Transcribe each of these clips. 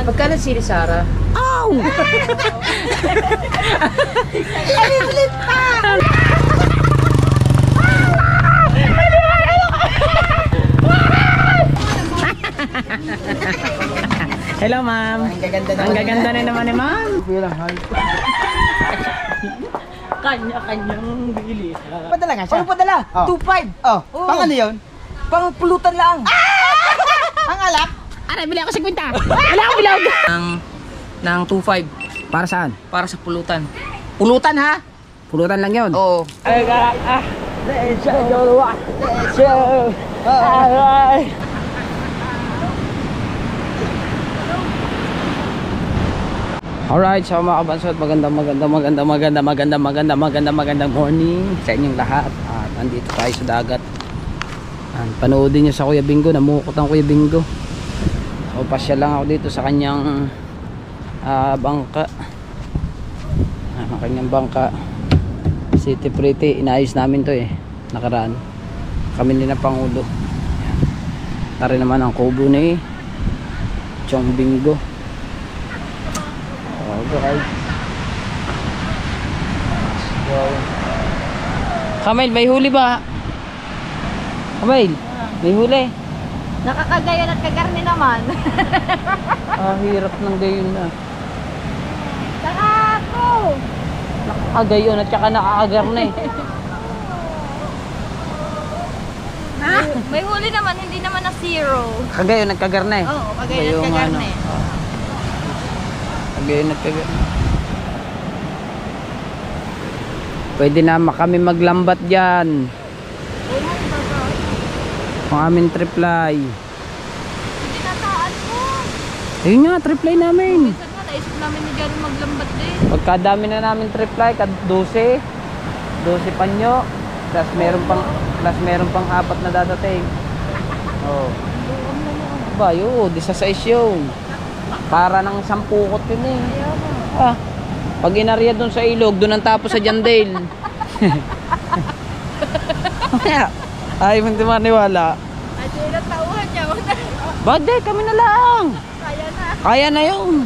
Magkano sili Sara? Ow! Ay, ulit pa! Hello, ma'am. Ang gaganda na naman ni ma'am. Kanya-kanyang bili. Padala nga siya. Ano padala? Oh. 2.5. Oh, Oo. pang ano yun? Pang pulutan lang. Ang alak? Aray, bili ako 50. Wala akong bilog. Ng 2.5 Para saan? para sa pulutan. Pulutan ha? Pulutan lang yun. Oo. Alright, so mga kabansot, magandang morning sa inyong lahat. At nandito tayo sa dagat. At panoodin nyo sa Kuya Bingo, namukot ang Kuya Bingo. So pasyal lang ako dito sa kanyang bangka. Ang kanyang bangka City Pretty, inayos namin to nakaraan. Kami din na Pangulo. Tari naman ang kubo ni Chong Bingo. Okay. Kamel, may huli ba? Kamel, may huli. Nakakagayon at kagarni naman. Hirap ng gayon na. Saka ako! Nakakagayon at saka nakakagarne. Ha? May huli naman, hindi naman na zero. Kagayon at kagarne. Oo, kagayon at kagarni. Kagayon at kagarne. Pwede na kami maglambat dyan. Ang aming triply. Hindi nataan ko. Ayun nga, triply namin. Minsan nga, naisip namin ni Jaro maglambat din. Pagkadami na namin triply, 12 panyo. Plus meron pang 4 na dadating. Oh. Ba, yun, 16 yun. Para ng 10 kot yun Pag inarya doon sa ilog, doon ang tapos sa Jandale. Ay, hindi maniwala. Ay, ilang tauhan niya. Bagde, kami na lang. Kaya na. Kaya na yun.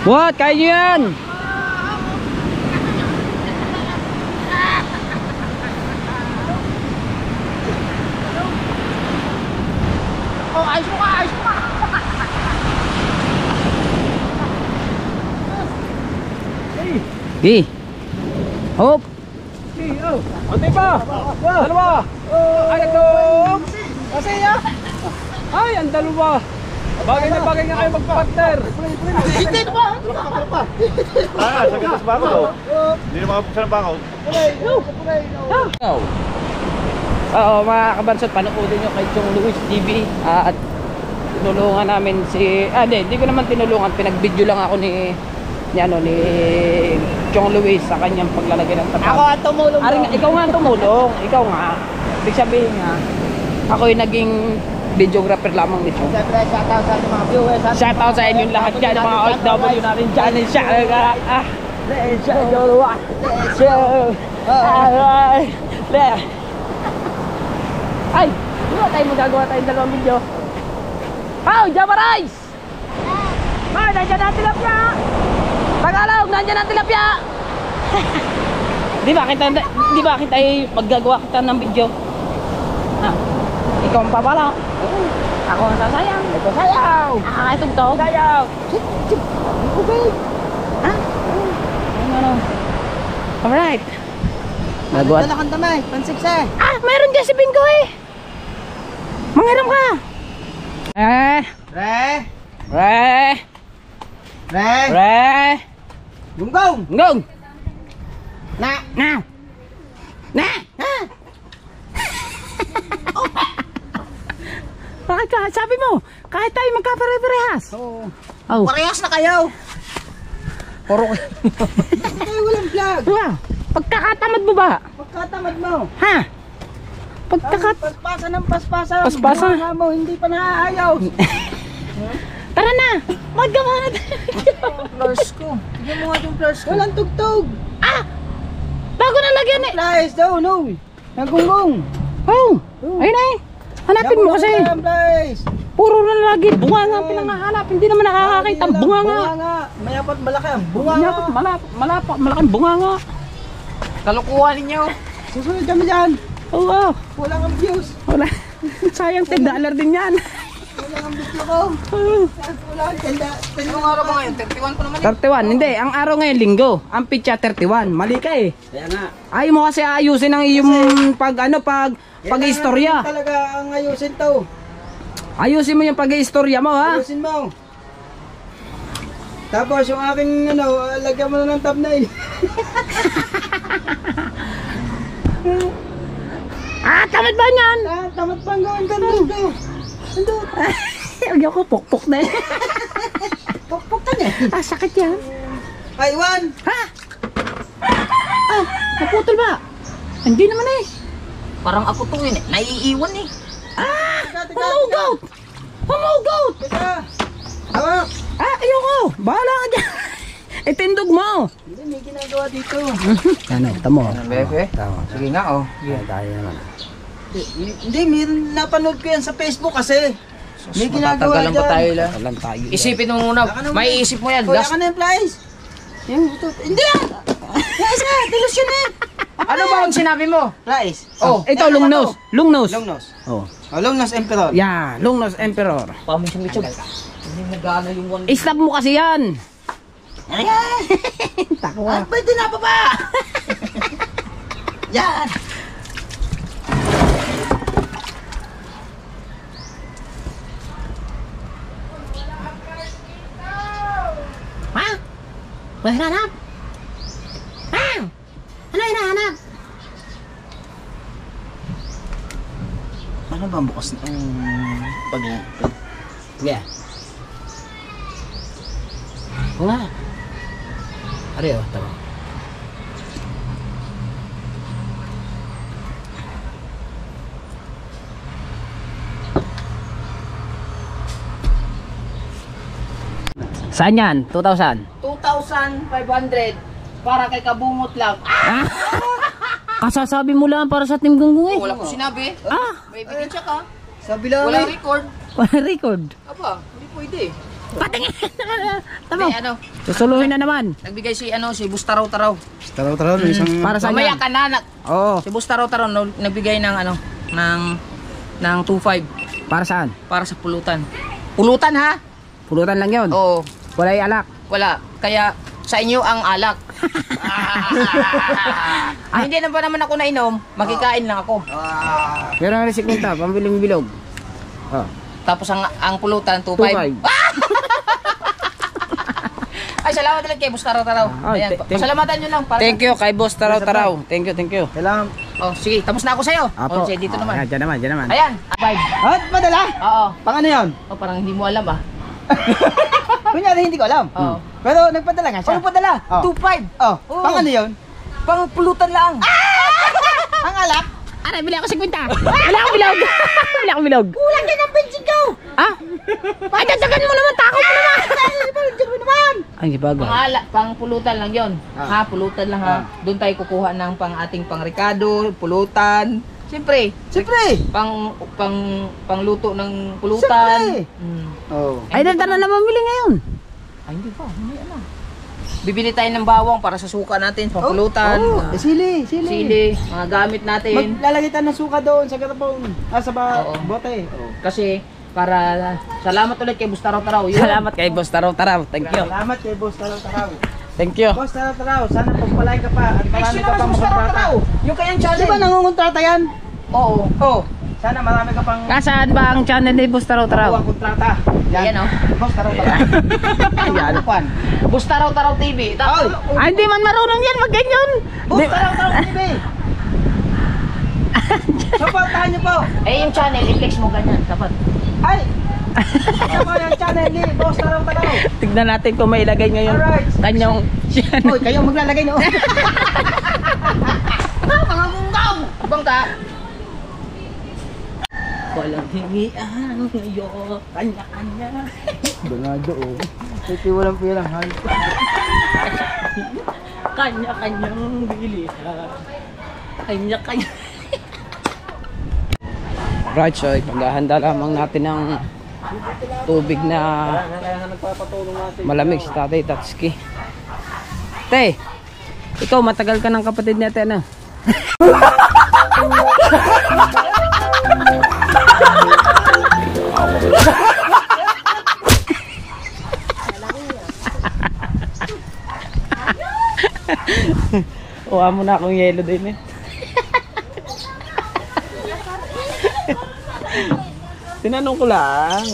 What? Kaya nyo yan? Oh, ayos mo ka, ayos mo ka. Gi. Hop. Ante pa. Dalawa. Ay, nagdong. Kasi ay, ang dalawa. Bagay na kayo mag-partner. Hindi pa. Sa gatas bakaw. Hindi na makapuksan ng bakaw. Oo, mga kabansot, panoodin nyo kay Chong Luis TV. At tinulungan namin hindi ko naman tinulungan, pinag-video lang ako ni Chong Luis sa kanyang paglalagay ng tapat. Ako ang tumulong. Ikaw nga tumulong, ikaw nga. Ibig sabihin nga, ako yung naging videographer lamang nito. Siyempre, shoutout sa mga viewers. Shoutout sa inyong lahat dyan, mga OFW natin dyan. Ay, di ba tayo magagawa tayong dalawang video? Java Rice! Nandiyan ang tilapia! Tagalog, nandiyan ang tilapia! Di ba kita maggagawa kita ng video? Ikaw ang papala. Ako ang sasayang. Ito sayaw. Tugtog. Sayaw. Okay. Alright. Nagawa. Dala kang damay, pansikse. Mayroon dyan si Bingo Mangiram ka. Re. Gunggong. Gong. Na. Bakit ka? Sabi mo, kahit tayo magkapare-parehas. Oo. Parehas na kayo. Puro Kayo walang vlog. Wow. Pagkakatamad mo ba? Pagkatamad mo. Ha? Pagkakat. Paspasan ng paspasan. Paspasan. Bunga mo, hindi pa naaayaw. Tara na. Maggawa na tayo. Flowers ko. Tignan mo nga yung flowers ko. Walang tugtog. Bago na lagyan eh. Flowers daw, no. Nagunggong. Oh. Ayun na eh. Hanapin mo kasi. Flowers. Puro na lagi bunga nga ang pinangahanap. Hindi naman nakakakita ang bunga nga. Bunga nga. Mayapat malaki ang bunga nga. Malaking bunga nga. Kalukuhan ninyo. Susunod kami dyan. Oo. Wala kang views. Wala. Sayang $10 din yan. Wala kang video ko. Wala kang tenda. Anong araw ba ngayon? 31 ko naman 31. Hindi. Ang araw ngayon linggo. Ang pitya 31. Mali ka eh. Kaya nga. Ayaw mo kasi ayusin ang iyong pag-istorya. Talaga ang ayusin to. Ayusin mo yung pag-istorya mo ha. Ayusin mo. Tapos yung aking lagyan mo na ng thumbnail. Tamad ba yan? Tamat pang gawin ka nito. Nandun. Ayaw ko pokpok na eh. Pokpok ka niya. Sakit yan. Ay, Iwan. Ha? Naputol ba? Hindi naman eh. Parang ako to yun eh. Naiiwan eh. Humugot! Humugot! Teka. Hawak. Ayoko! Bahala ka dyan! Itindog mo! Hindi, may ginagawa dito. Ano, tamo. Bebe? Tama. Sige nga oh. Tayo naman. Hindi, meron napanood ko yan sa Facebook kasi. May ginagawa Matatagalan pa tayo lang. Talan tayo. Isipin mo muna. May isip mo yan. Kuya Last. ka na yung flies. Yung ito. Hindi yan. Yes nga, delusion eh. Ano ba ang sinabi mo? Flies. Oh, Ito, lungnos. Lungnos. Longnos. Oh. Oh, Longnos Emperor. Yeah, lungnos emperor. Paminsan mitso. Hindi nag-ano yung one. Stop mo kasi yan. Takwa. Pwede na pa ba? Yan. Ha? May hinahanap? Ha? Ano hinahanap? Ano ba ang bukas ng pag... Yeah. Oo nga. Ari oh, tama. Saan yan? 2,000? 2,500 para kay kabungot lang. Kasasabi mo lang para sa Team Gunggong eh. Wala ko sinabi. May ebidensya ka. Sabi lang Wala eh. record. Wala record. Aba, hindi pwede. Patingin! Tama. May ano, Susuluhin na naman. nagbigay si Bustaraw-taraw. Taraw-taraw na isang... Para sa Mamaya yan. ka na. Oo. Si Bustaraw-taraw nagbigay ng ng 2,500 Para saan? para sa pulutan. Pulutan ha? Pulutan lang yun. Oo. Wala yung alak. Wala. Kaya sa inyo ang alak. Hindi na ba naman ako nainom, magkikain lang ako. Pero ang resikwenta, pambiling bilog. Oh. Tapos ang pulutan, 2,500. 2,500. Ay, salamat ulit kay Boss Taraw-Taraw. Ay, Ayan, pasalamatan nyo lang. Para Thank you kay Boss Taraw-Taraw. Thank you, thank you. Kailangan... Oh, sige, tapos na ako sa'yo. Apo. Oh, sige, dito naman. Ayan, dyan naman, dyan naman. Ayan, 5. At padala? Oo. Pang ano yun? Oh, parang hindi mo alam ah. Kunyari hindi ko alam. Oo. Pero nagpadala nga siya. Ano padala? Oh. 2,500. Oh, Oo. pang ano yun? Pang pulutan lang. Ang alak? Aray, bili ako 50. Wala akong bilog. Wala akong bilog. Kulang din ang bensin ko! Ah? Ay, dagdagan mo naman. Tako mo naman. Bensin mo naman! Ay, bagay. Pang pulutan lang yon. Ha, pulutan lang ha. Doon tayo kukuha ng pang ating pangrekado, pulutan. Siyempre, pang luto ng pulutan. Siyempre. Oh. Ay, dagdagan na naman bili ngayon. Ay, hindi pa. Mamaya na. Bibili tayo ng bawang para sa suka natin, pang pulutan. Oh, sili. Sili, mga gamit natin. Maglalagay tayo ng suka doon sa garapong. Sa Oo. bote. Kasi, para, salamat ulit kay Boss Taraw-Taraw. Yun. Salamat kay Boss Taraw-Taraw. Thank you. Salamat kay Boss Taraw-Taraw. Thank you. Boss Taraw-Taraw, sana pagpalain ka pa at Ay, marami sino ka naman pang si Boss makontrata. Taraw-Taraw? Yung kayang Di channel. ba nangungontrata yan? Oo. Oh, sana marami ka pang Nasaan ba ang channel ni Boss Taraw-Taraw? makuha kontrata. Ayan, oh. Boss Taraw-Taraw. Yan. Pan. Boss Taraw-Taraw TV. Oy! Ay, hindi man marunong yan. Mag-ganyan. Boss Taraw-Taraw TV! Supportahan niyo po! Eh, yung channel, i-flex mo ganyan. Dapat. Ay! Kasama yung channel ni Boss Taraw-Taraw. Tignan natin kung may ilagay ngayon. Alright. Kanyang channel. Hoy, kayo maglalagay no? Mga munggaw! Bangka. Walang hingian ngayon, kanya-kanya. Banado oh. Ito walang pirang hal. Kanya-kanyang bilihan. Kanya-kanya. Right, so ipaghahanda lamang natin ng tubig na malamig si Tatay Tatsuki. Te, ikaw matagal ka ng kapatid natin ano? Kuha mo na akong yelo din eh. Tinanong ko lang.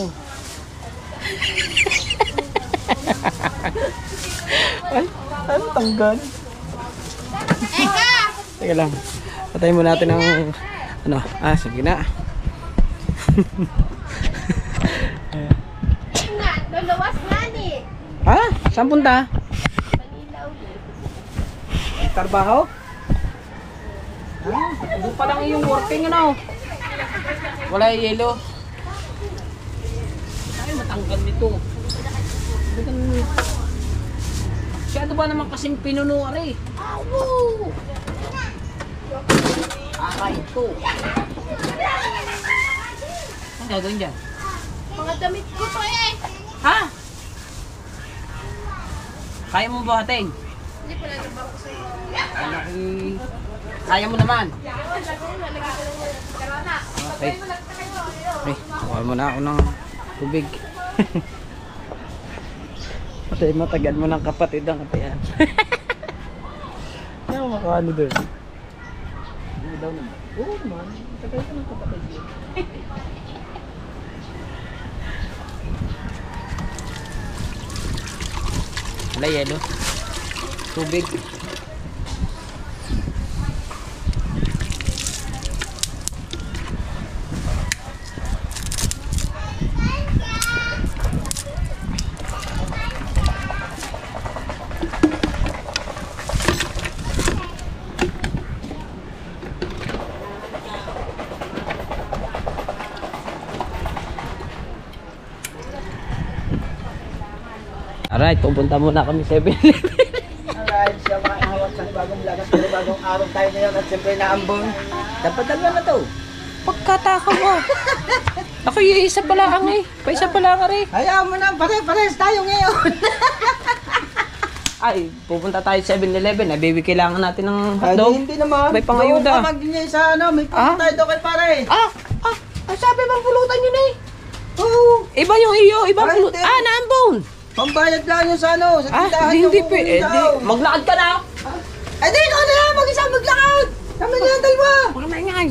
Ay, ano tanggal? Teka lang. Patayin mo natin ang ano. Ah, sige na. Luluwas nga ni. Ha? Saan punta? Trabaho? Ah, doon pa lang yung working ano. Wala yung yelo. Ay, matanggal nito. Masyado ba naman kasing pinuno ari? Awo! Aray ito. Ang gagawin dyan? Mga damit ko to eh. Ha? Kaya mo ba hating? Hindi pala na ba ako sa'yo? Kaya mo naman. Okay. Okay, kuha mo na ako ng tubig. Matagal mo ng kapatid ang katayan. Ano makakano doon? Ano daw naman? Oo man, matagal ka ng kapatid yun. Wala yelo. Tubig. Alright, pupunta muna kami 7-Eleven. Alright, siya mga hawak sa bagong lagas. Pero bagong araw tayo ngayon at siyempre naambon. Dapat dalawa na to. Pagkataka mo. Ako yung isa pala ang eh. Pa-isa pala ang eh. Hayaan mo na, pare-pares tayo ngayon. Ay, pupunta tayo 7-Eleven. Ay, baby, kailangan natin ng Ay, hotdog. hindi naman. May pangayuda. Doon ka mag-ingay sa ano, may punta tayo doon kay pare. Ang sabi bang pulutan yun eh. Oo. Iba yung iyo, ibang Ay, pulutan. hindi. Naambon. Pambayad lang yun sa ano, sa tindahan Hindi yung pa eh. daw. Maglakad ka na. Ay, di ikaw na lang, mag-isa maglakad. Kami na yung dalawa. Huwag na ingay.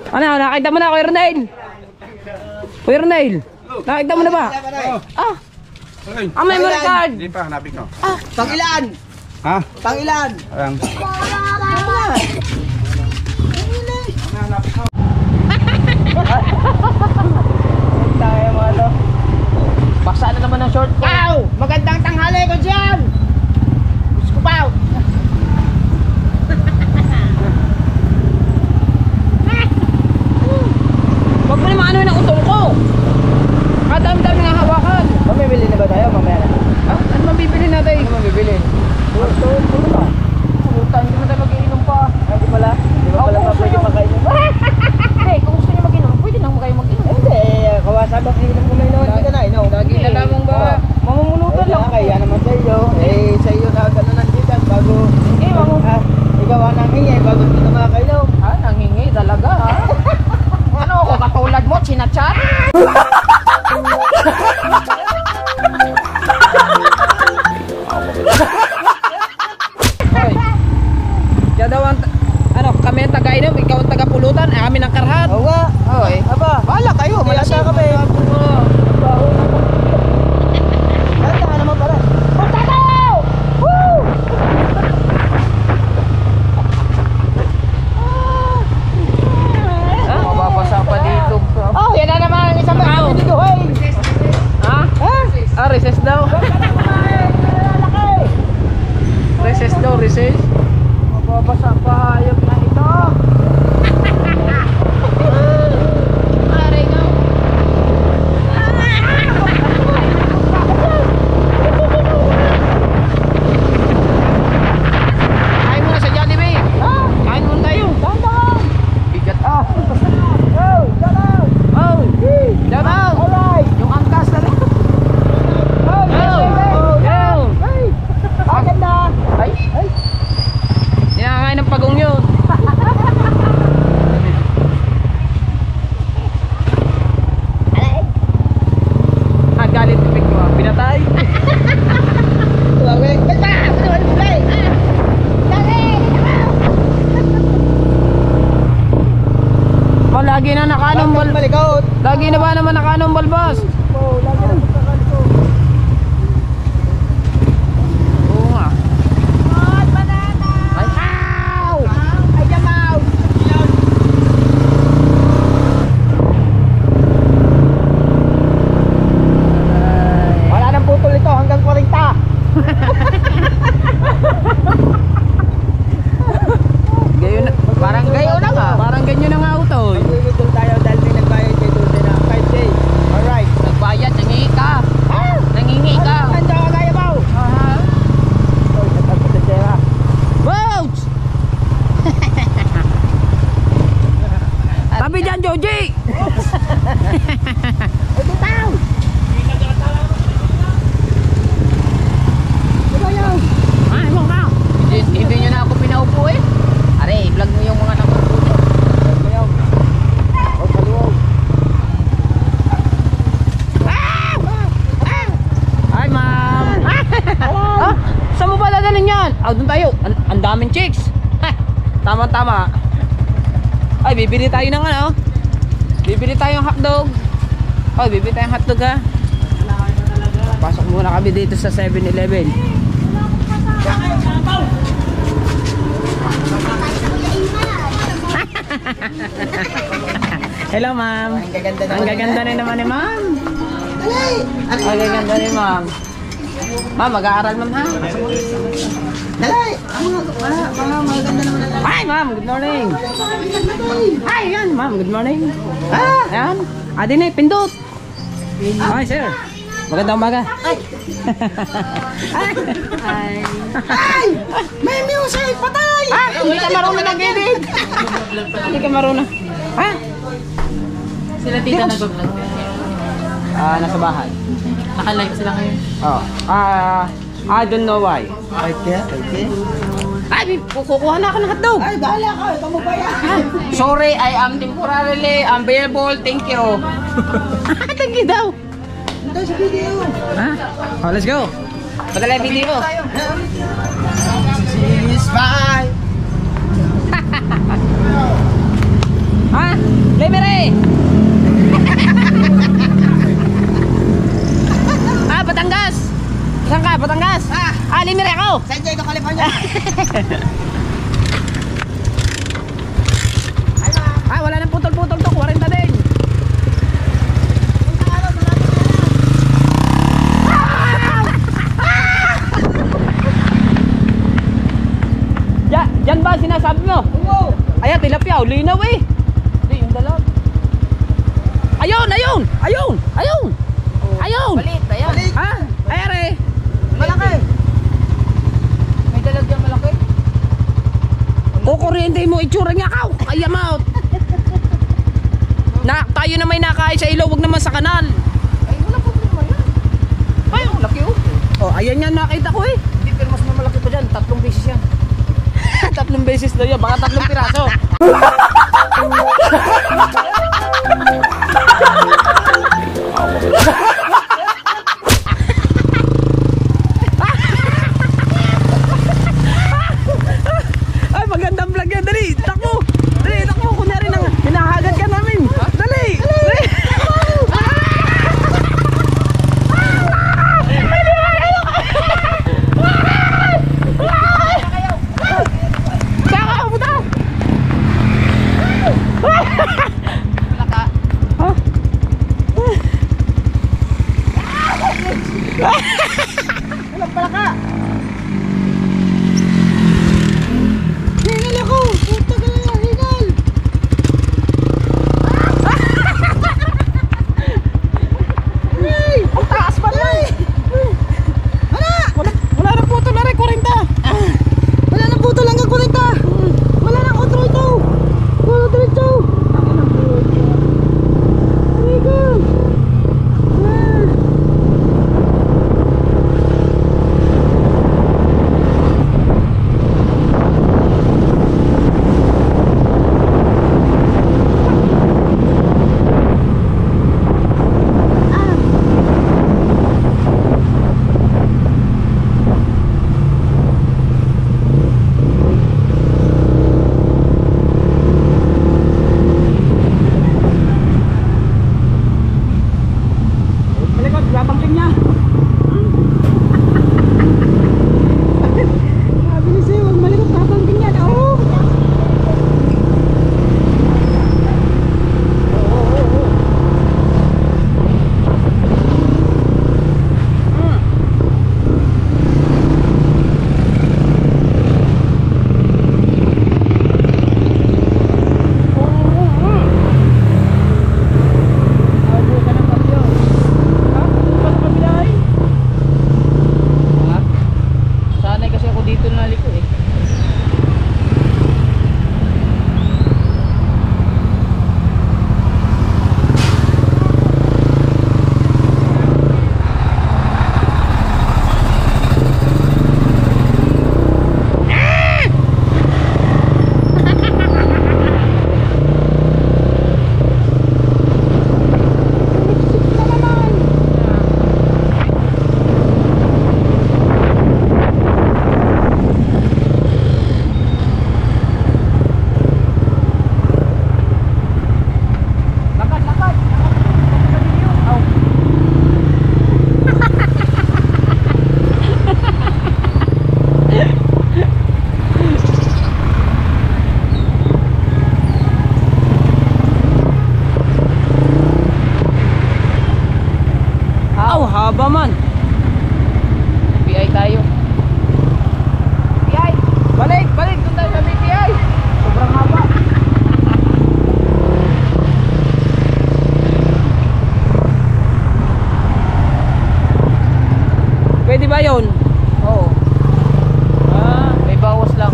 Ano, nakita mo na ako, Ernel? Kuya Ernel, nakita mo na ba? May memory card. Hindi pa, hanapin ko. Pangilan? Ha? Pangilan? Ayan. Tayo mo ano. Basa na naman ang short ko. Pau! Magandang tanghali ko dyan! Gusto ko, Pau! Huwag mo naman ano yung utol ko. Kadami-dami nga hawakan. Mamimili na ba tayo mamaya na? Ano mabibili natin? Ano mamibili? Puro ba? Puta, hindi mo tayo mag-iinom pa. Ay, di pala? Di ba pala pa pwede makainom? Hey, kung gusto niyo mag-inom, pwede lang kayo mag-inom. Hindi, kawasan ba inom ko may noon? Hindi ka na inom. Lagi na lamang ba? Mamumulutan lang. Kaya naman sa iyo. Eh, sa iyo na gano'n ang titan bago... ikaw ang nangingay bago hindi na makainom. Nanghingi talaga ha. Ano ako katulad mo, chinachat? Hoy. Diyan daw ang ano, kami ang taga-inom, ikaw ang taga-pulutan, amin ang karhat. Oo nga. Hoy. Aba, Bahala kayo, malasa malasing. kami. Ganda ka naman pala. Mababasa pa dito. Oh, yan na naman ang isang bagay dito. lagi na nakanumbal. Malikot. Lagi na ba naman nakanumbal, boss? Oo, lagi na pagkakalikot. Oo nga. Ay, ow! Ay, yamaw! Wala nang putol ito hanggang 40. Gayon, parang gayon na nga. Parang ganyan na nga auto. Magwibitol tayo dahil may nagbayad kay Dulce na 5K. Alright. Nagbayad, nangingi ka. Nangingi ka. Handa ka kaya ba? Oh, natapos na siya. Boats! Tabi dyan, Joji! Ito tao! Ay, mo ka. Hindi nyo na ako pinaupo eh. Are, i-vlog mo yung mga nakupo nyo. Oh, kaluwaw. Hi, ma'am. Ah, saan mo ba dadalhin yan? Doon tayo. Ang daming chicks. Tama-tama. Ay, bibili tayo ng ano? Bibili tayong hotdog. Oh, bibili tayong hotdog ha. Pasok muna kami dito sa 7-Eleven. Hello, ma'am. Ang gaganda na naman ni ma'am. Ang gaganda ni ma'am. Ma'am, mag-aaral ma'am ha? Dalay! Mga maganda naman na. Hi, ma'am. Good morning. Hi, yan, ma'am. Good morning. Ayan. Din eh, pindot. Hi, sir. Magandang umaga. Ay! May music! Patay! Hindi ka marunong nag-edit. Hindi ka marunong. Ha? Sila tita nag-vlog. Nasa bahay. Naka-live sila ngayon. Oh. I don't know why. Okay. Ay, kukuha na ako ng hotdog. Ay, bahala ka! Ito mo ba yan? Sorry, I am temporarily unavailable. Thank you. Thank you daw. Ito sa video! Ha? Oh, let's go. Padala yung video. Cheese bye! Ha? Lemere! Batangas! Saan ka? Batangas? Lemere ako! San Diego, California! Wala nang putol-putol to. 40 din. Diyan ba sinasabi mo? Oo! Ayan, tilapia. Linaw eh. Hindi, yung dalag. Ayun! Ayun! Ayun! Ayun! Ayun! Balit, ayan. Ha? Ayere! Malaki! May dalag yung malaki. Kukuryente mo itsura niya ka. Kaya maut. Tayo na may nakain sa ilaw, wag naman sa kanal. Ay, wala problema yan. Ay, ang laki oh. Oh, ayan yan nakita ko eh. Hindi, pero mas malaki pa dyan. 3 beses yan. 3 beses na yun, baka 3 piraso. Ay, magandang vlog yan. Dali, takbo. Dali, takbo. Kunyari nang hinahagad ka namin. Dali. Dali. Saka ka puta. Haba man. BPI tayo. BPI. Balik. Doon tayo sa BPI. Sobrang haba. Pwede ba yun? Oo. May bawas lang.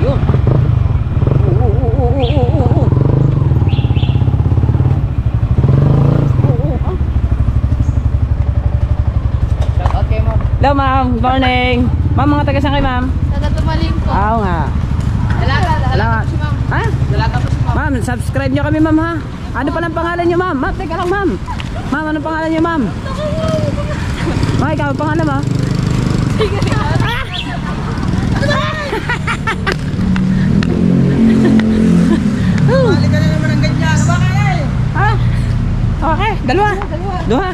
Yun. Hello ma'am, good morning. Ma'am, mga taga saan kayo ma'am? Nagatumaling po. Oo nga. Dalaga po si ma'am. Ha? Dalaga po si ma'am. Ma'am, subscribe nyo kami ma'am ha. Ano palang pangalan nyo ma'am? Ma'am, teka lang ma'am. Ma'am, anong pangalan nyo ma'am? Ma'am, ikaw, pangalan mo? Balik ka na naman ng ganyan. Bakit? Ha? Okay, dalawa. Dua.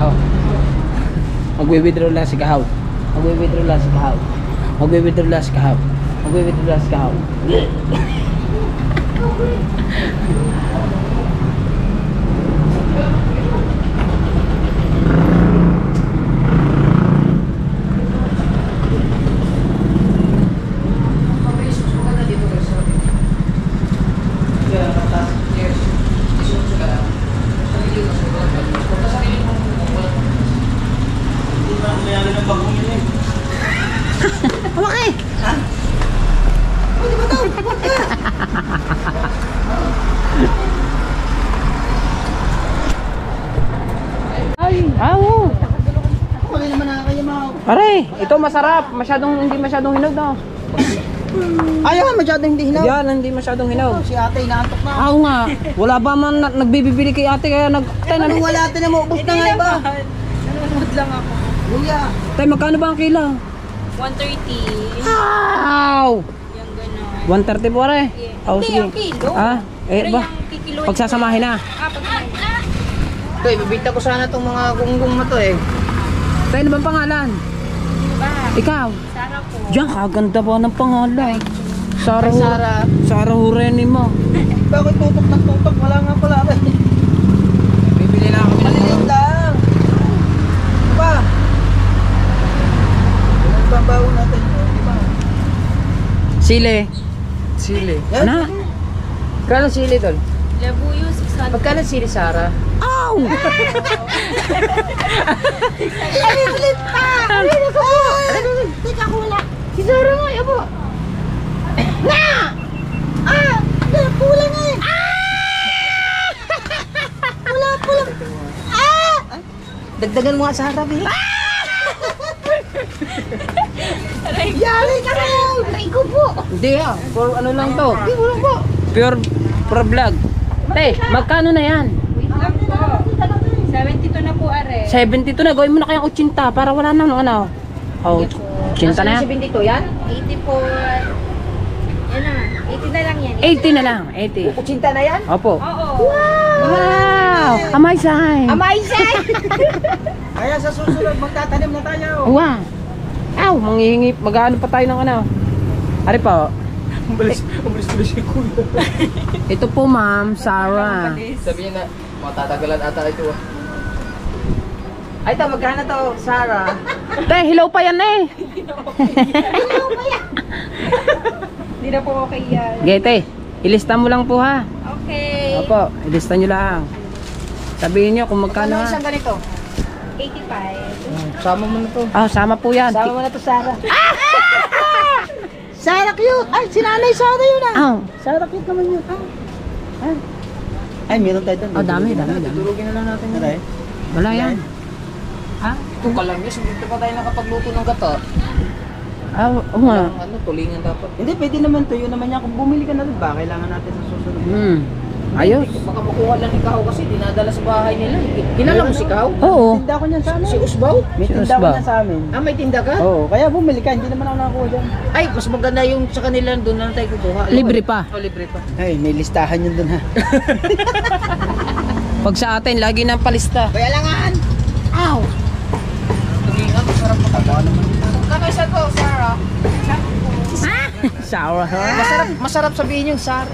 Oh. Magwi-withdraw lang si Kahaw. Magwi-withdraw lang si Kahaw. Magwi-withdraw lang si Kahaw. Magwi-withdraw lang si Kahaw. Okay naman na kayo mga. Pare, ito masarap. Hindi masyadong hinog no. Ayaw, masyadong hindi hinaw. Yan, hindi masyadong hinog. Si ate, inaantok na. Oo nga. Wala ba man nagbibibili kay ate kaya Ano wala ate na mo, ubos na nga iba. Nanonood lang ako. Kuya. Tay, magkano ba ang kilo? 130. Wow! Yung gano'n. 130 po pare. Yeah. Oh, Hindi, sige. ang kilo. Ah, Pero ba? yung kikiluin Pagsasamahin na. Pag Ito, ibibita ko sana itong mga gunggong na to eh. Tay, ano bang pangalan? ba? Ikaw? Sara po. Diyan, kaganda ba ng pangalan? Sara. Ay, Sara. Sara Hureni mo. Bakit tutok ng tutok? Wala nga pala ba? Bibili lang kami Maliliit lang. Pa. Ilan ba ang bawo natin? Di ba? Sili. Yan. Ano? Kano sili tol? Labuyo, 600. Magkano sili Sara? Ow! Teka ko wala. Si Sara nga, yabo. Na! Ah! Kulang nga eh. Wala. Ah! Dagdagan mo nga sa harap eh. Yari ka na! Aray ko po. Hindi ah. For ano lang to? Hindi ko lang po. Pure vlog. Te, magkano na yan? Wait lang po. 72 na po, are. 72 na. Gawin mo na kayang 80 para wala na ano. Oh, 80 na yan? 72 yan? 80 po. Yan na. 80 na lang yan. 80 na lang. 80. 80 na yan? Opo. Oo. Wow! Amay sign! Amazing! Kaya sa susunod, magtatanim na tayo. Wow! Aw, manghihingi. Mag-ano pa tayo ng ano. Ari pa. Umalis si kuya. Ito po ma'am, Sarah. Sabi niya na, matatagalan ata ito. Ay, ito, magkano to, Sarah? Te, hilaw pa yan eh. Hindi na po okay yan. Gete, ilista mo lang po ha. Okay. Opo, ilista nyo lang. Sabihin nyo kung magkano Ano ha. isang ganito? 85. Sama mo na to. Ah, sama po yan. Sama mo na to, Sarah. Sarah cute! Ay, si Nanay Sarah yun ah! Ah, Sarah cute naman yun. Ay, meron tayo doon. oh, dami. Tutulugin na lang natin yun. Wala yan. Ha? Ito ka lang yun, hindi pa tayo nakapagluto ng gata. Ah, oo nga. Ano, tulingan dapat. Hindi, pwede naman to. Yun naman yan. Kung bumili ka na rin ba, kailangan natin sa susunod. Ayos. Baka makuha lang ni Kao kasi dinadala sa bahay nila. Kilala mo si Kao? Oo. Tinda ko niyan sa amin. Si Usbaw? May Si tinda ko Usbaw. niyan sa amin. Ah, may tinda ka? Oo, kaya bumili ka, hindi naman ako nakakuha dyan. Ay, mas maganda yung sa kanila doon na lang tayo kukuha. Libre pa. Oh, libre pa. Ay, may listahan yun dun ha. Pag sa atin, lagi nang palista. Kaya langan! Ow! Tulingan, masarap makaba naman. Kakaisa ko, Sarah. Sour, ha? Masarap sabihin yung Sarah.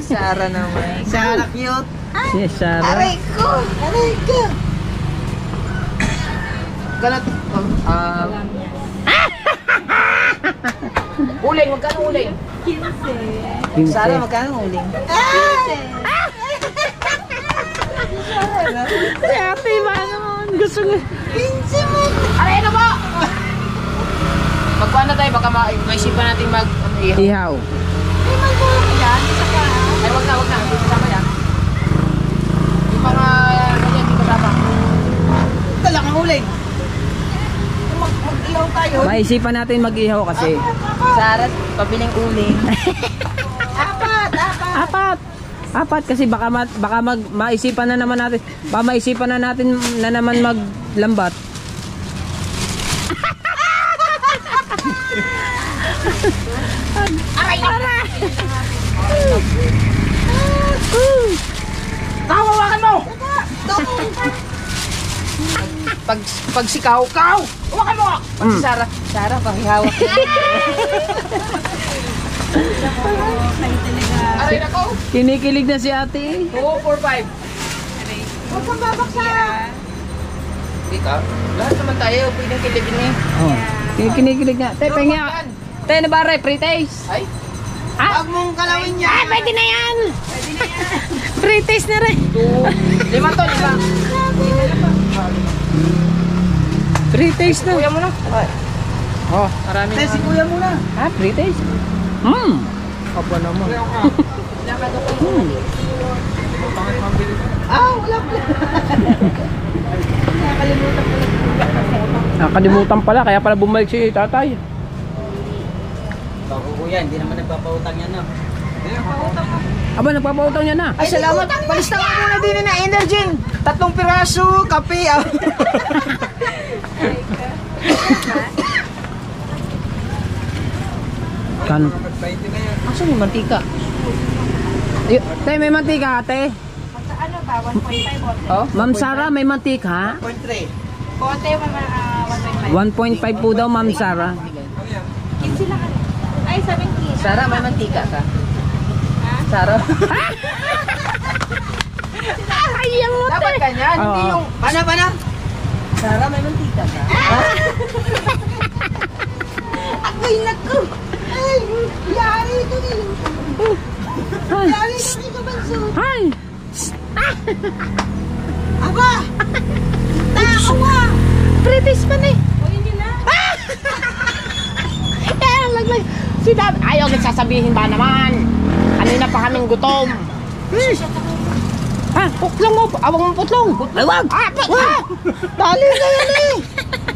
Sarah naman. Sarah cute! Si Sarah. ko! Aray ko! Galat. Uling, magkano uling? 15. Sarah, magkano uling? Si ate, ba naman? Gusto nga. Aray na ba? Magkuhan na tayo, baka maisipan natin mag-ihaw. Ihaw. Ay, wag na. Hindi kasama yan. Yung mga, ganyan, hindi kasama. Dala kang uling! Mag-ihaw tayo. Maisipan natin mag-ihaw kasi. Sarah, pabiling uling. Apat kasi baka maisipan na naman natin. Baka maisipan na natin na naman maglambat. Hawakan mo! Pag si Kao, hawakan mo! Pag si Sarah, pakihawak. Aray na ko! Kinikilig na si ate. 2, 4, 5. Huwag kang babaksa! Hindi ka? Lahat naman tayo, pwedeng kiligin eh. Oh. Kinikilig na. Te, penga. Te, nabaray, pre-taste. Ay, Huwag mong kalawin yan! Ay, pwede na yan! Pre-taste na rin. 2, 5 to, 5. Pre-taste na. Kuya mo na. Oh. Marami Te, si kuya muna! Ha, pre-taste. Aba naman. Wala pala! Nakalimutan pala, kaya pala bumalik si tatay. Bago kuya, hindi naman nagpapautang yan na. Aba, nagpapautang niya na. Ay, salamat. Palista ko muna din na Energen. 3 piraso, kape. Kan. Asa may mantika? Te, may mantika, ate. Ano ba? 1.5 bote? Oh? Ma'am Sarah, may mantika? 1.3. Bote, 1.5. 1.5 po daw, Ma'am Sarah. 15 lang. Ay, 17. Sarah, may mantika ka? Sarah? Ayang mo, Dapat ganyan, hindi Oo. yung... Pana? Sarah, may mantika ka? Ay, naku! Ay, yari ito eh! Yari ito ni Kabanso! Hi! Aba! Tao nga! Pre-taste pa na eh. O, yun na. Laglag. Si Dad, ayaw nagsasabihin ba naman? Kanina pa kaming gutom. Ha? Putlong mo. Awang mo putlong. Ay, wag. Tali na yan eh!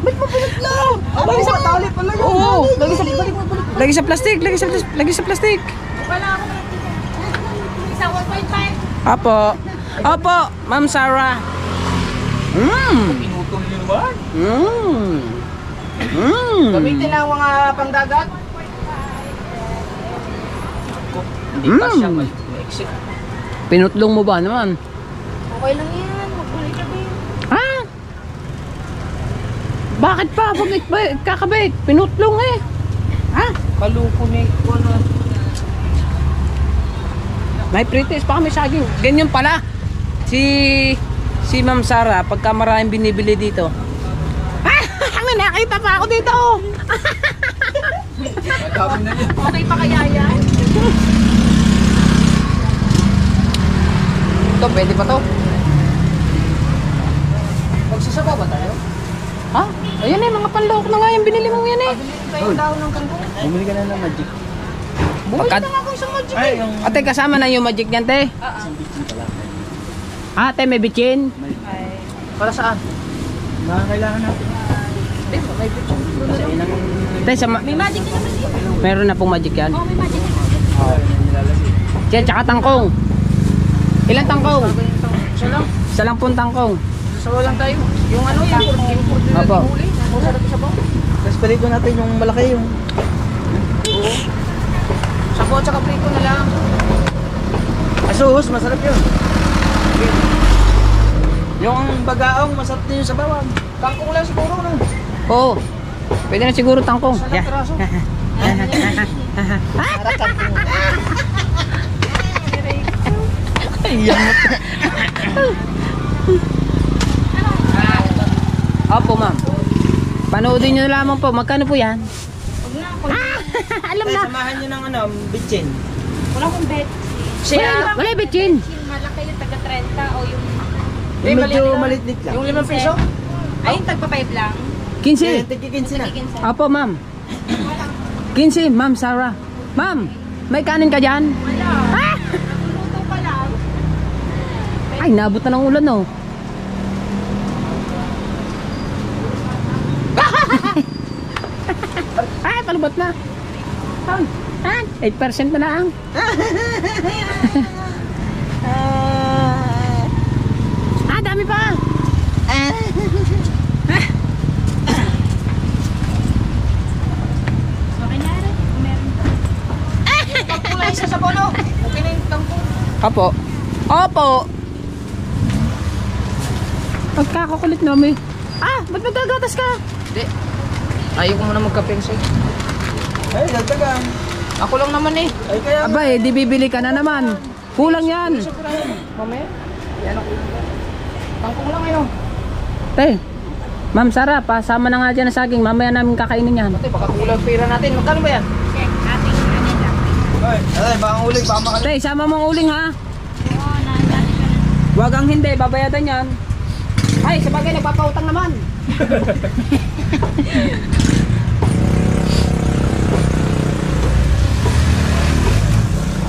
Ba't mo pinaglaw? Lagi sa tali pala yun! Oo. Lagi sa balik mo! Lagi sa plastic. Lagi sa plastic. Wala ako. Isang 1.5. Apo. Opo, Ma'am Sarah. Pinutol yun ba? Gamitin lang mga pangdagat. Hindi pa siya exit. Pinutlong mo ba naman? Okay lang yan. Magbalik ka din. Ha? Bakit pa? Bakit ba kakabit? Pinutlong eh. Ha? Kaluko ni Kono. May pre-taste pa kami saging. Ganyan pala. Si Ma'am Sarah, pagka maraming binibili dito. May nakita pa ako dito. Okay pa kaya yan? Ito, pwede pa to? Magsasabaw ba tayo? Ha? Ayan eh, mga panlok na nga yung binili mo yan eh. Tayo daw ng kangkong. Bumili ka na ng magic. Bumili Pagka- na nga ako isang magic. Ay, yung... Ate, kasama na yung magic niyan, te. Ate, may bitchin. Para saan? Mga kailangan natin. May picture. Kasi inang... Te, May magic na naman yun. meron na pong magic yan. Oh, may magic na. Yan, tsaka tangkong. Ilan tangkong? Isa lang. Isa lang pong tangkong. Sawa lang tayo. Yung ano yung import na Apo. huli. Masarap sa baw. Tapos palito natin yung malaki yung... Sabaw at saka prito na lang. Asus, masarap yun. Yung bagaong, masarap din yung sabawan. Kangkong lang siguro no. Oo. Pwede na siguro tangkong. Salang piraso. Opo, ma'am. Panoodin nyo lamang po. Magkano po yan? Alam na. Samahan nyo ng ano, bitchin. Wala akong bet. Wala, wala bitchin. Malaki yung taga 30 o yung... Yung medyo malitlit lang. Yung 5 piso? Ay, yung tagpa 5 lang. 15. Tigigin na. Opo, ma'am. 15, ma'am Sarah. Ma'am, may kanin ka dyan? Wala. Luto pa lang. Ay, nabot na ng ulan, oh. Ay, palubat na. Ay, 8% na lang. Dami pa. Okay na rin. Meron pa. Kangkong lang isa sabaw no. Okay na yung kangkong. Opo. Opo. Pagkakakulit namin. Ba't magkagatas ka? Hindi. Ayaw ko muna magkape sa'yo. Ay, dagdagan. Ako lang naman eh. Ay, kaya... Abay, di bibili ka na naman. Kulang yan. Mamaya. Yan ako. Kangkong lang yun. Te, Ma'am Sara, pasama na nga dyan na saging. Mamaya namin kakainin yan. Pati baka kulang pera natin. Magkano ba yan? Check. Ating ano lang. Ay, baka uling, baka makalimutan. Te, sama mong uling ha. Oo, nandali ka na. Wag ang hindi, babayadan yan. Ay, sabagay, nagpapautang naman.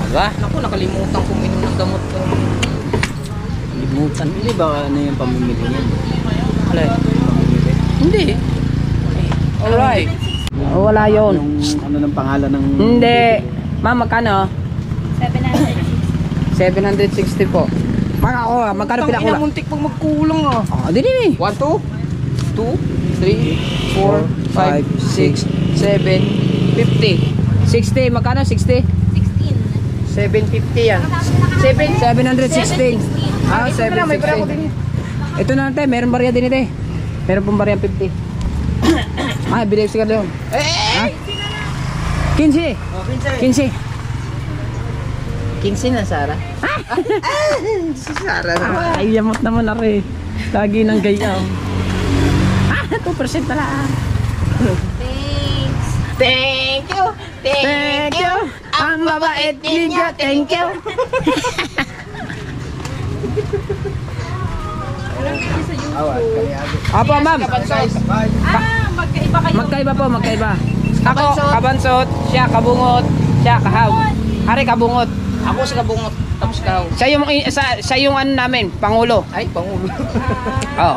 Aba, Naku, nakalimutan kong minom ng gamot ko. limutan. Hindi ba ano yung pamimili niya? Alay. Hindi. Alright. Oh, wala yon. Yung ano ng pangalan ng... Hindi. Ma'am, magkano? 760. 760 po. Ako, magkano Tang pila ko ina, lang? muntik pang magkulang ah. Di din eh. 1, 2, 3, 4, 5, 6, 7, 50. 60, magkano? 60? 16. 750 yan. 716. Ah, Ito na lang, may pera ko din. 760. Ito na te, meron barya din ito eh. Meron pong barya 50. Ay, bilig siya doon. Ha? 15. Oh, pinsan. 15. 15 na, Sarah. Si Sarah na. Ay, yamot naman na rin. Lagi ng gayam. 2% na lang. Thanks. Thank you! Thank you. Ang mabait ninyo. Thank you. Awat, kaya Apo, ma'am. Bye. Magkaiba kayo. Magkaiba po, magkaiba. Ako, kabansot. Siya, kabungot. Siya, kahaw. Hari, kabungot. Ako sa kabungot, tapos ikaw. Siya yung ano namin, Pangulo. Ay, pangulo. Oh.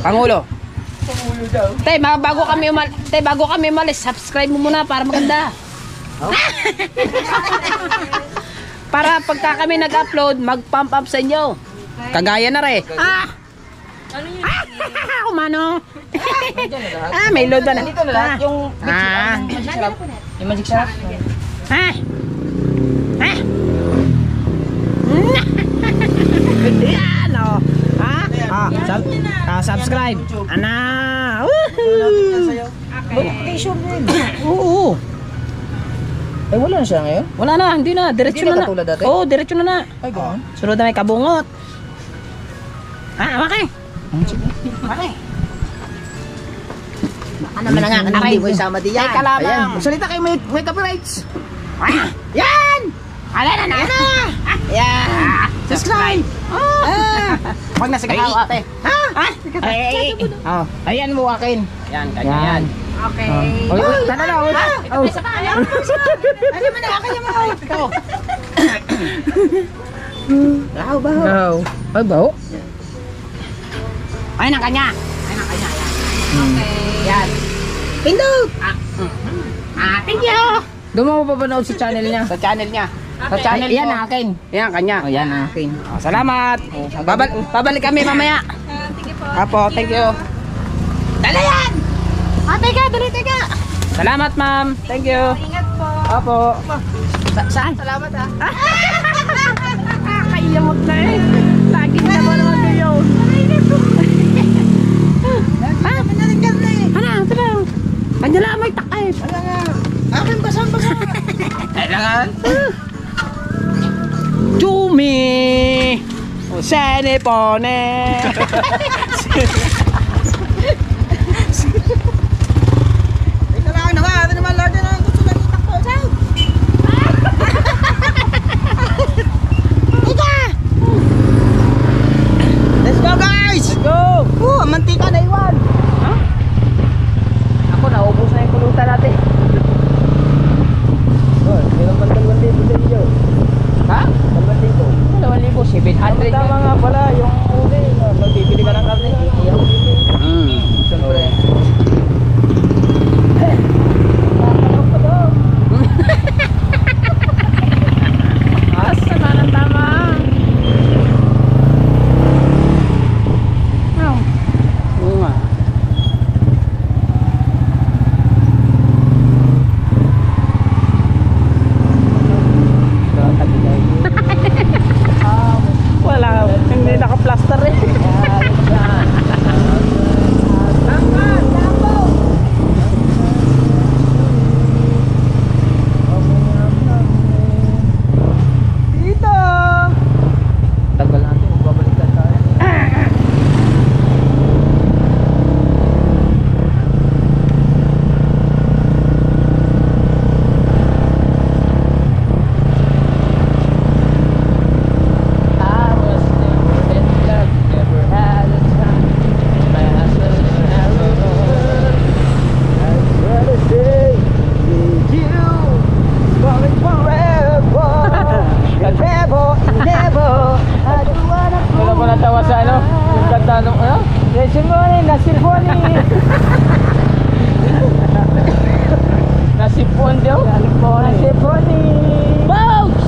Pangulo. Te, bago kami umalis, subscribe mo muna para maganda. Para pagka kami nag-upload, mag-pump up sa inyo. Kagaya na rin. Ano yun? Kumano? May load na. Dito na lahat, yung magic sarap. Yung magic sarap. Yan oh. Subscribe. Ana. Vacation din. Oo. Eh, wala na siya ngayon? Wala na, hindi na. Diretso Hindi na na na. katulad dati? Oo, diretso na na. Ay, gano'n. Sunod na may kabungot. Okay. Okay. Ano naman nga, hindi mo isama diyan. Ay, kalamang. Ayan, magsalita kayo, may copyrights. Yan! Ala na na! Yan! Subscribe! Huwag na sigaw, ate. Ay, ayan mo akin. Yan, kanya yan. Okay. Oy, tara na. Ito may saka. Ano mo na, kaya mo. Ikaw. Baho, baho. Go. Ay, baho. Ay, ng kanya. Yan. Okay. Yan. Pindot! Thank you. Doon mo mapapanood sa channel niya. Sa channel niya. Sa channel Yan ko. ang akin. Yan, kanya. Oh, yan ang akin. Oh, salamat. Babalik kami mamaya. Apo, thank you. Dala yan! Teka, dali, teka. Salamat, ma'am. Thank you. Ingat po. Apo. Saan? Salamat ha. Kaiyamot na eh. Lagi na naman kayo. Ano? Kanya may takip. Wala nga. Akin basang-basa. Kailangan. Chumi. O sene pone. Ito lang naman, ano naman lagi na gusto lang itakbo, saan? Teka! Let's go guys! Let's go. Mantika na iwan! Ako naubos na yung pulutan natin. Oh, ilang bandang dito sa inyo? Ha? Bandang dito. 2,700 Tama nga pala, yung uli, magbibili ka ng karne. Siyempre. Asa na ng tama? Oo nga. Wala, hindi naka-plaster eh. Dito! Tagal natin, magbabalikan tayo. I was never in love, never had a time. My husband never heard. I'd rather stay with you, falling forever. Never, I don't wanna go. Wala pa natawa sa ano? Yung kanta nung ano? Simone, nasiponi. Nasipon daw? Nasiponi. Bogs!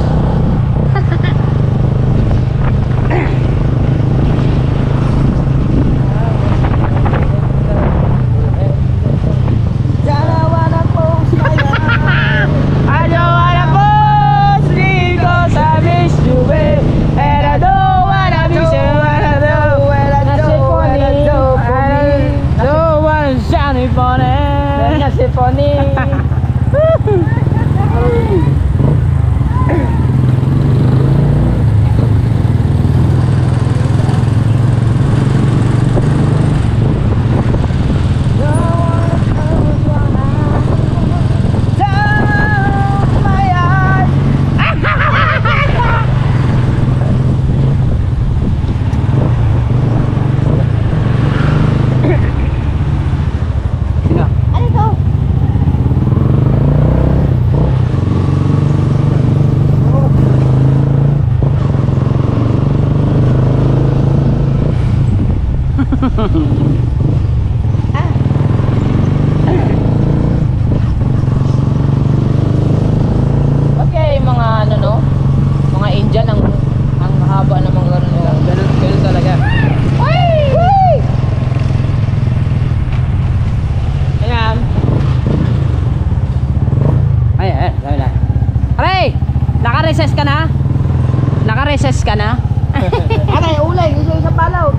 I don't wanna post leave 'cause I miss you, babe. And I don't wanna miss you, and I don't wanna shiny funny. Ano ito? Okay, mga ano no? Mga Indian ang haba ng mga gano'n nila. Ganun talaga. Ayan. Ay, sabi na. Aray! Naka-recess ka na? Naka-recess ka na? Aray, ulay. Gusto yung sa palaw.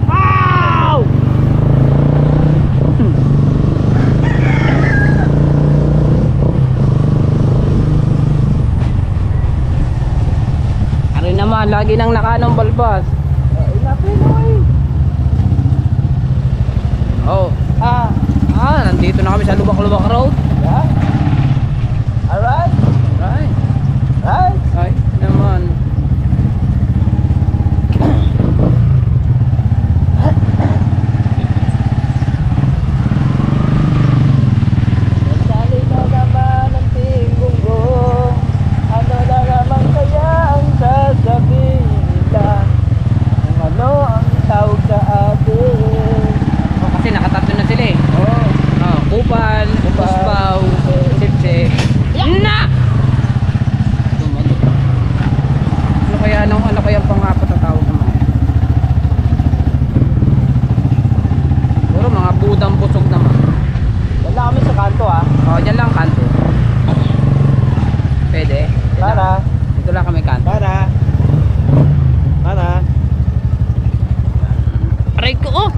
Wow! Ari naman, lagi nang nakanong balbas. Oh. Nandito na kami sa Lubak-Lubak Road. Yeah? Alright? Right. Right? Ay, naman. Sali na naman ang tinggunggong. Ano na naman kaya ang sasabihin nila? Kung ano ang tawag sa atin? Oh, kasi nakatatlo na sila eh. Oh, Kupal, Puspaw, anong ano kaya pang patatawag naman. Puro mga budang busog naman. Wala kami sa kanto ah. Oh, dyan lang kanto. Pwede. Dyan Para. lang. Dito lang kami kanto. Para. Aray ko, oh!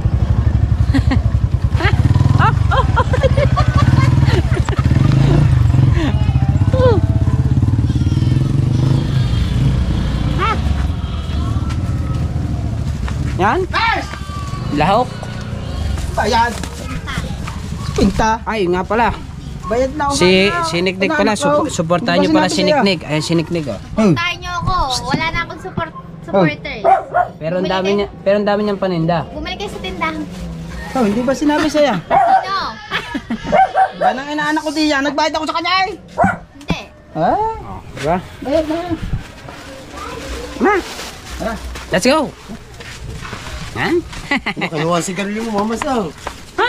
Yan? Lahok. Bayad. Pinta. Ay, nga pala. Bayad na ako. Si Niknik pala. Suportahan nyo pala si Niknik. Ayan si Niknik, oh. Puntahan niyo ako. Wala na akong supporters. Pero ang dami niyang paninda. Bumalik kayo sa tindahan. Oh, hindi ba sinabi sa'yo? Sino? Ba nang inaanak ko diyan, nagbayad ako sa kanya eh. Hindi. Ah, Diba? bayad na. Ma! Tara. Let's go! Ha? Kaluwa si Carly mo, mama sang. Ha?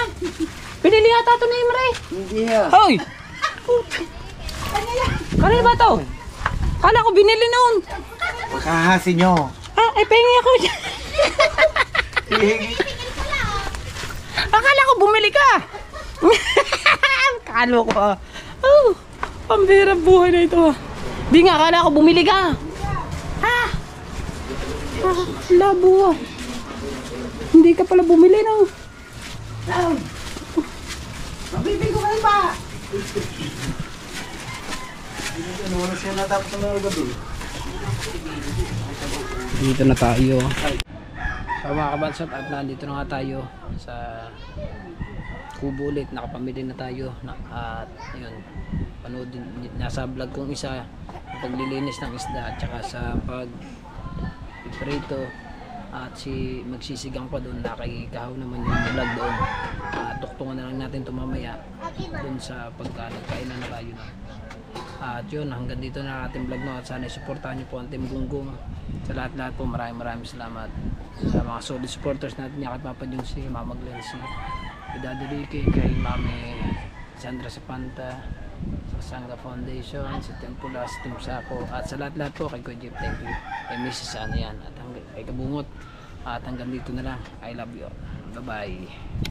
Pinili yata ito ni Imre. Hindi ah. Hoy! Kanina ba ito? Kala ko binili noon. Makahasi nyo. Ha? Ay, pengi ako dyan. Akala ko bumili ka. Kalo ko ah. Oh, pambirang buhay na ito ah. Di nga, akala ko bumili ka. Ha? Labo ah. Hindi ka pala bumili no. Mabibig ko kayo ba? Ano oras yan natapos ng gabi? Dito na tayo. So mga kabansat, at nandito na nga tayo sa kubo ulit. Nakapamili na tayo at ayun, panoodin, nasa vlog kong isa paglilinis ng isda at saka sa pag prito at si magsisigang pa doon, nakikahaw naman yung vlog doon. Tuktungan na lang natin ito mamaya doon sa pagkainan na tayo na. At yun, hanggang dito na ating vlog no, at sana suportahan nyo po ang Team Gunggong. Sa lahat po, maraming salamat sa mga solid supporters natin, yakit Papa Junsi, Mama Glency, kay Daddy Ricky, kay Mami Sandra Sapanta, sa Sangga Foundation, si Tempula, si Team Sako, at sa lahat po kay Kuya Jeep, thank you, kay Mrs. Ano yan, at kay Kabungot. At hanggang dito na lang, I love you all, bye bye.